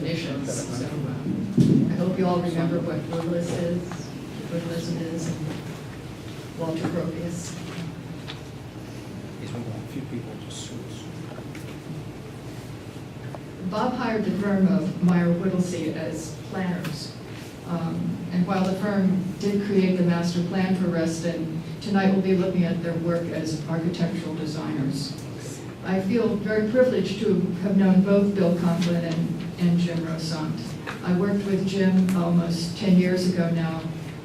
definitions. So I hope you all remember what ruralist is, ruralism is, and Walter Gropius. He's one of the few people just suits. Bob hired the firm of Meyer Whittlesey as planners. And while the firm did create the master plan for Reston, tonight we'll be looking at their work as architectural designers. I feel very privileged to have known both Bill Conklin and Jim Rosant. I worked with Jim almost 10 years ago now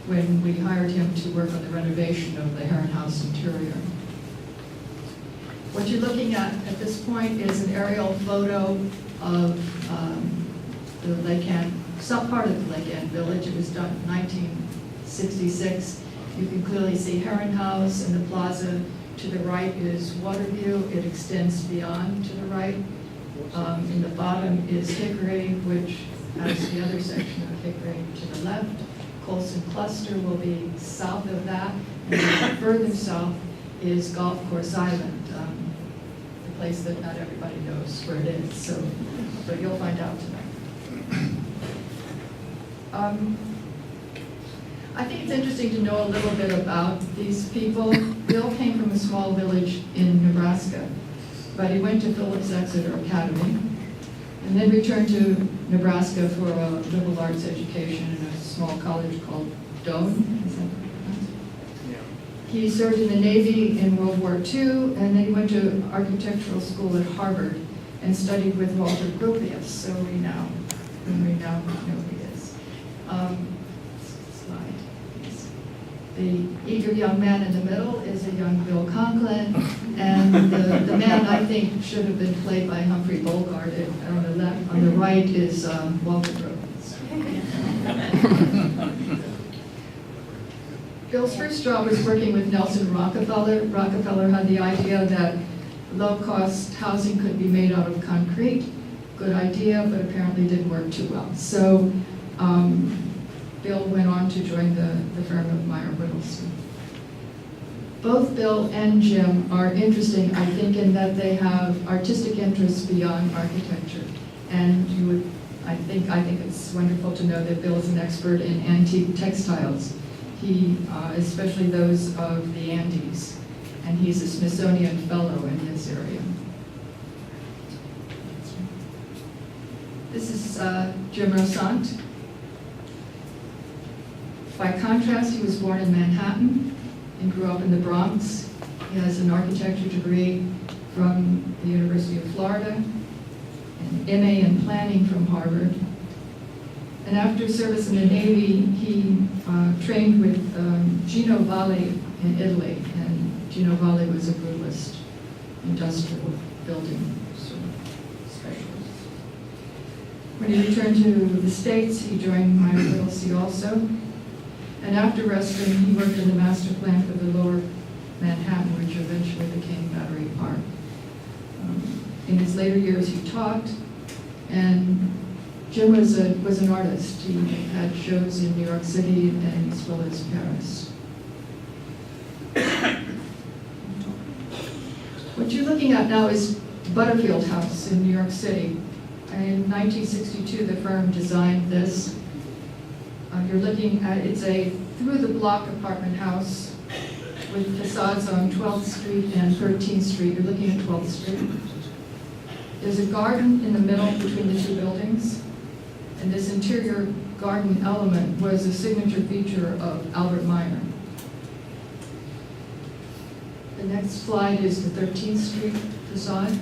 when we hired him to work on the renovation of the Heron House interior. What you're looking at this point is an aerial photo of the Lake Ann, some part of the Lake Ann Village. It was done in 1966. You can clearly see Heron House and the plaza. To the right is Waterview. It extends beyond to the right. In the bottom is Hickory, which has the other section of Hickory to the left. Colson Cluster will be south of that. And then further south is Golf Course Island, the place that not everybody knows where it is. So but you'll find out tonight. I think it's interesting to know a little bit about these people. Bill came from a small village in Nebraska, but he went to Phillips Exeter Academy and then returned to Nebraska for a liberal arts education in a small college called Doane. Is that what it's pronounced? Yeah. He served in the Navy in World War II, and then he went to architectural school at Harvard and studied with Walter Gropius, so we now know who he is. Slide, please. The eager young man in the middle is a young Bill Conklin, and the man I think should have been played by Humphrey Bogart. On the left, on the right is Walter Gropius. Bill's first job was working with Nelson Rockefeller. Rockefeller had the idea that low-cost housing could be made out of concrete. Good idea, but apparently didn't work too well. So Bill went on to join the firm of Meyer Whittlesey. Both Bill and Jim are interesting, I think, in that they have artistic interests beyond architecture. And I think it's wonderful to know that Bill is an expert in antique textiles. He, especially those of the Andes, and he's a Smithsonian Fellow in this area. This is Jim Rosant. By contrast, he was born in Manhattan and grew up in the Bronx. He has an architecture degree from the University of Florida, an MA in planning from Harvard. And after service in the Navy, he trained with Gino Valli in Italy, and Gino Valli was a brutalist, industrial building sort of specialist. When he returned to the States, he joined Meyer Whittlesey also. And after Reston, he worked in the master plan for the lower Manhattan, which eventually became Battery Park. In his later years, he taught, and Jim was an artist. He had shows in New York City and as well as Paris. What you're looking at now is Butterfield House in New York City. In 1962, the firm designed this. You're looking at, it's a through-the-block apartment house with facades on 12th Street and 13th Street. You're looking at 12th Street. There's a garden in the middle between the two buildings. And this interior garden element was a signature feature of Albert Meyer. The next slide is the 13th Street facade.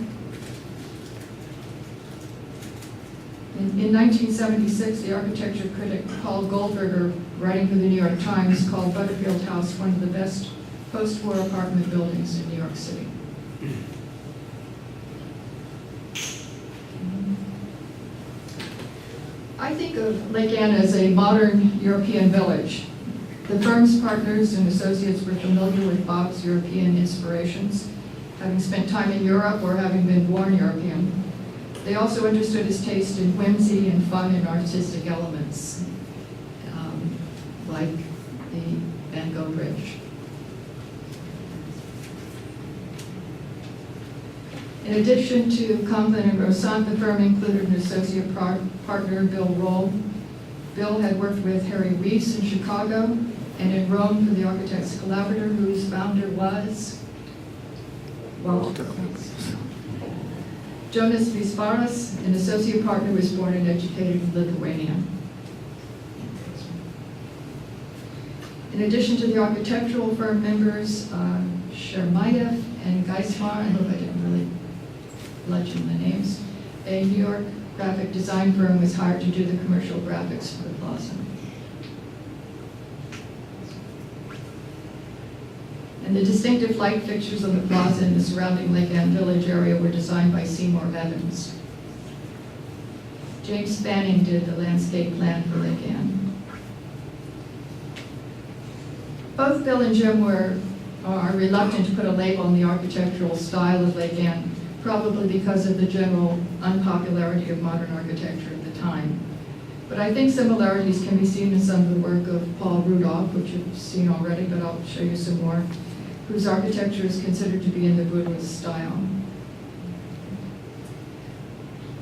In 1976, the architecture critic Paul Goldberger, writing for the New York Times, called Butterfield House one of the best post-war apartment buildings in New York City. I think of Lake Ann as a modern European village. The firm's partners and associates were familiar with Bob's European inspirations, having spent time in Europe or having been born European. They also understood his taste in whimsy and fun and artistic elements, like the Van Gogh Bridge. In addition to Conklin and Rosant, the firm included an associate partner, Bill Roll. Bill had worked with Harry Weiss in Chicago and in Rome for the Architects Collaborator, whose founder was, well, Jonas Visvaras, an associate partner, was born and educated in Lithuania. In addition to the architectural firm members, Shermayev and Geismar, I hope I didn't really legend the names, a New York graphic design firm was hired to do the commercial graphics for the plaza. And the distinctive light fixtures on the plaza and the surrounding Lake Anne Village area were designed by Seymour Evans. James Fanning did the landscape plan for Lake Anne. Both Bill and Jim are reluctant to put a label on the architectural style of Lake Anne, probably because of the general unpopularity of modern architecture at the time. But I think similarities can be seen in some of the work of Paul Rudolph, which you've seen already, but I'll show you some more, whose architecture is considered to be in the Boudoir style.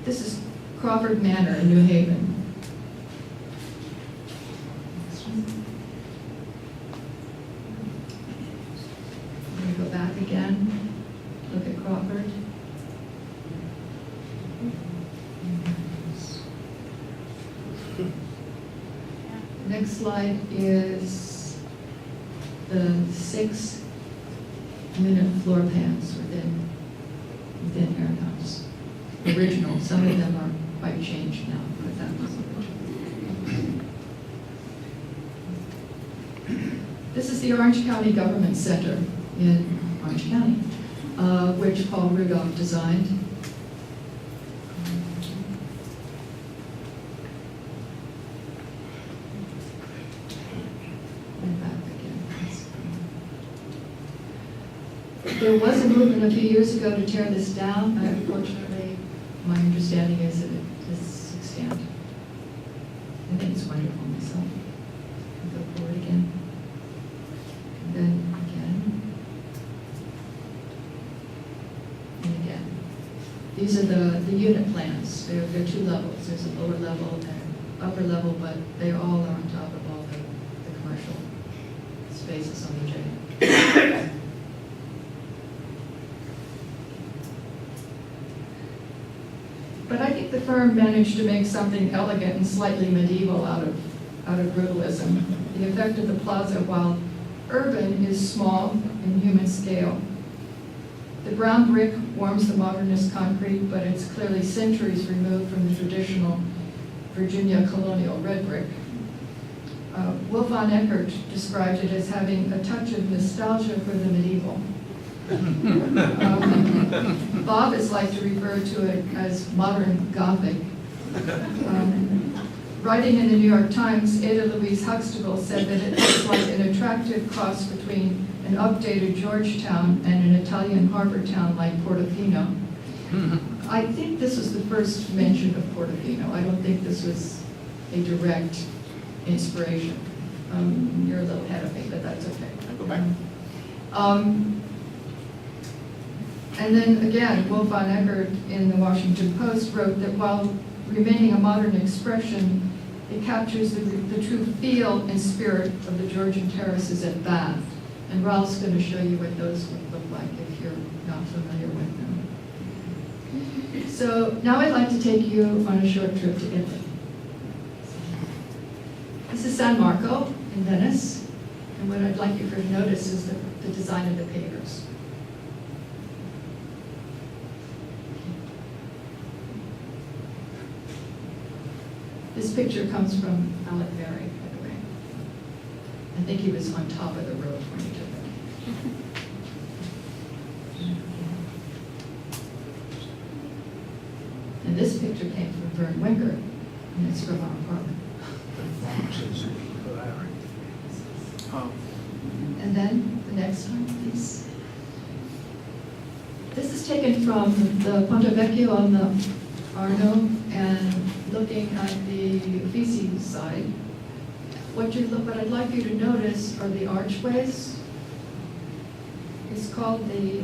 This is Crawford Manor in New Haven. I'm going to go back again, look at Crawford. Next slide is the 6 minute floor pans within Heron House. Original, some of them are quite changed now, but that was original. This is the Orange County Government Center in Orange County, which Paul Rudolph designed. There was a movement a few years ago to tear this down, but unfortunately, my understanding is that it is extant. I think it's wonderful myself. Go forward again. And then again. And again. These are the unit plans. There are 2 levels. There's a lower level and an upper level, but they all are on top of all the commercial spaces on the J. But I think the firm managed to make something elegant and slightly medieval out of brutalism. The effect of the plaza, while urban, is small in human scale. The brown brick warms the modernist concrete, but it's clearly centuries removed from the traditional Virginia colonial red brick. Wolf von Eckert described it as having a touch of nostalgia for the medieval. Bob is like to refer to it as modern Gothic. Writing in the New York Times, Ada Louise Huxtable said that it looks like an attractive cross between an updated Georgetown and an Italian harbor town like Portofino. I think this was the first mention of Portofino. I don't think this was a direct inspiration. You're a little ahead of me, but that's okay. I'll go back. And then again, Wolf von Eckert in the Washington Post wrote that while remaining a modern expression, it captures the true feel and spirit of the Georgian terraces at Bath. And Ralph's going to show you what those would look like if you're not familiar with them. So now I'd like to take you on a short trip to Italy. This is San Marco in Venice, and what I'd like you to notice is the design of the pavers. This picture comes from Alec Berry, by the way. I think he was on top of the road when he took it. And this picture came from Vern Winker, and it's from our apartment. And then the next one, please. This is taken from the Ponte Vecchio on the Arno and looking at the Uffizi side. What I'd like you to notice are the archways. is called the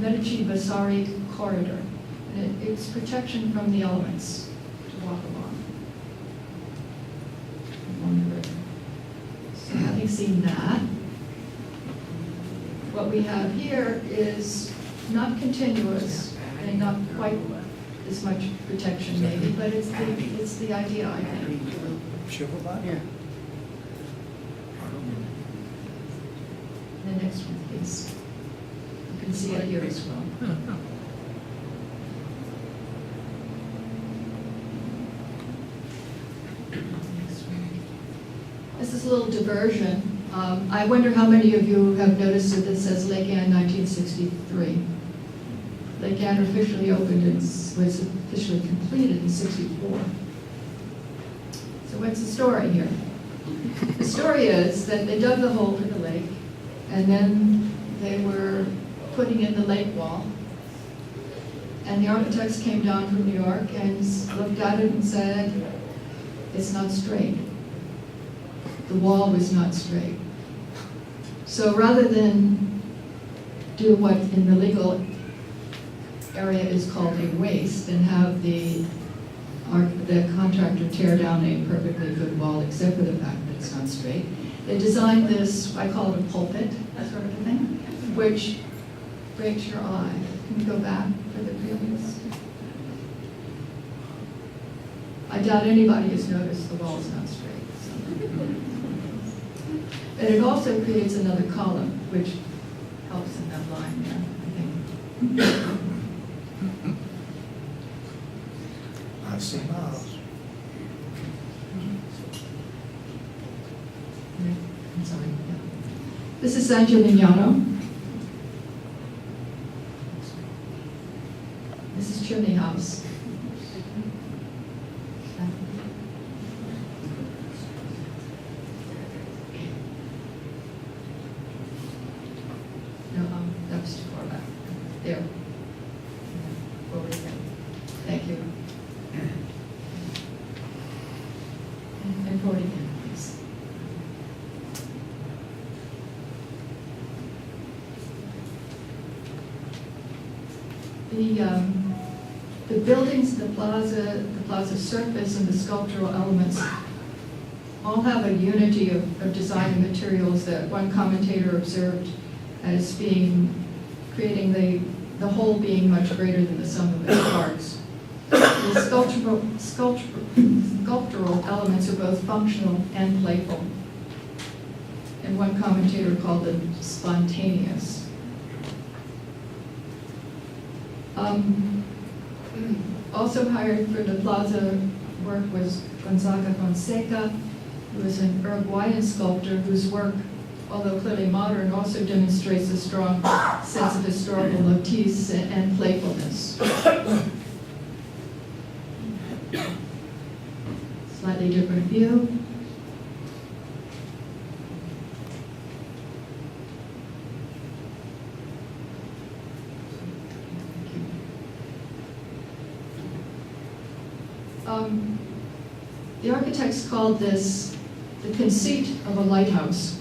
Metaji Vasari corridor. And it's protection from the elements to walk along the river. So having seen that, what we have here is not continuous and not quite as much protection maybe, but it's the idea, I think. Sure about Yeah. The next one, please. You can see it here as well. This is a little diversion. I wonder how many of you have noticed that this says Lake Anne 1963. Lake Anne officially opened and was officially completed in '64. So what's the story here? The story is that they dug the hole for the lake, and then they were putting in the lake wall. And the architects came down from New York and looked at it and said, it's not straight. The wall was not straight. So rather than do what in the legal area is called a waste and have the contractor tear down a perfectly good wall except for the fact that it's not straight, they designed this, I call it a pulpit, that sort of a thing, which breaks your eye. Can you go back for the previous? I doubt anybody has noticed the wall is not straight. But it also creates another column, which helps in that line there, I think. I've seen those. I'm sorry. Yeah. This is San Gimignano. This is Chimney House. No, that was too far back. There. Over again. Thank you. And forward again, please. The buildings, the plaza surface, and the sculptural elements all have a unity of design and materials that one commentator observed as creating the whole being much greater than the sum of its parts. The sculptural elements are both functional and playful, and one commentator called them spontaneous. Also hired for the plaza work was Gonzaga Fonseca, who was an Uruguayan sculptor whose work, although clearly modern, also demonstrates a strong sense of historical motifs and playfulness. Slightly different view. The architects called this the conceit of a lighthouse.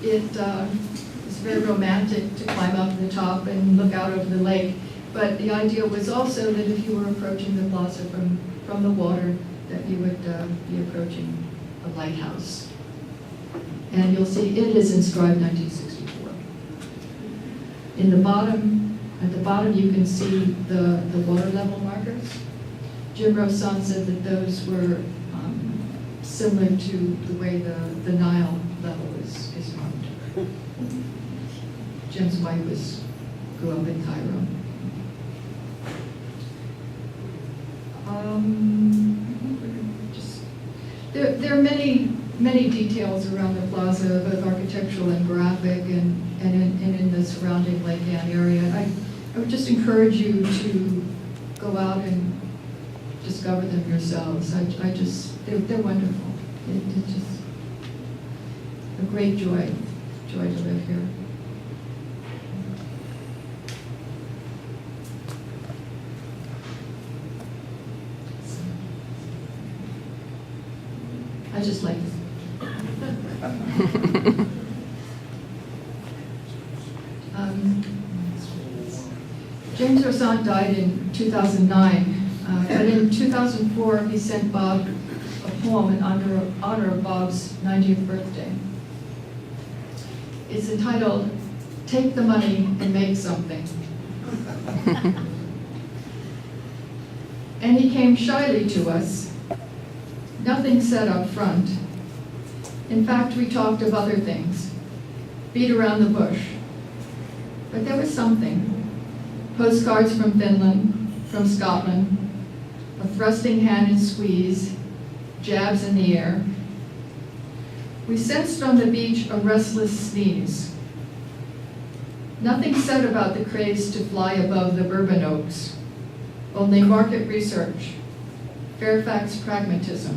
It is very romantic to climb up to the top and look out over the lake, but the idea was also that if you were approaching the plaza from the water, that you would be approaching a lighthouse. And you'll see it is inscribed 1964. At the bottom you can see the water level markers. Jim Rosson said that those were similar to the way the Nile level is marked. Jim's wife grew up in Cairo. There are many details around the plaza, both architectural and graphic, and in the surrounding Lake Anne area. I would just encourage you to go out and discover them yourselves. They're wonderful. It's just a great joy to live here. I just like this. James Reston died in 2009, but in 2004 he sent Bob a poem in honor of Bob's 90th birthday. It's entitled, "Take the Money and Make Something." And he came shyly to us, nothing said up front. In fact, we talked of other things, beat around the bush. But there was something. Postcards from Finland, from Scotland, a thrusting hand and squeeze, jabs in the air. We sensed on the beach a restless sneeze. Nothing said about the craze to fly above the bourbon oaks, only market research, Fairfax pragmatism.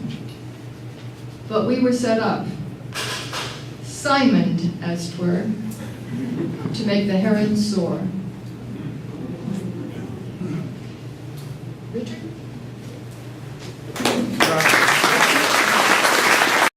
But we were set up, Simoned, as 'twere, to make the heron soar. Richard?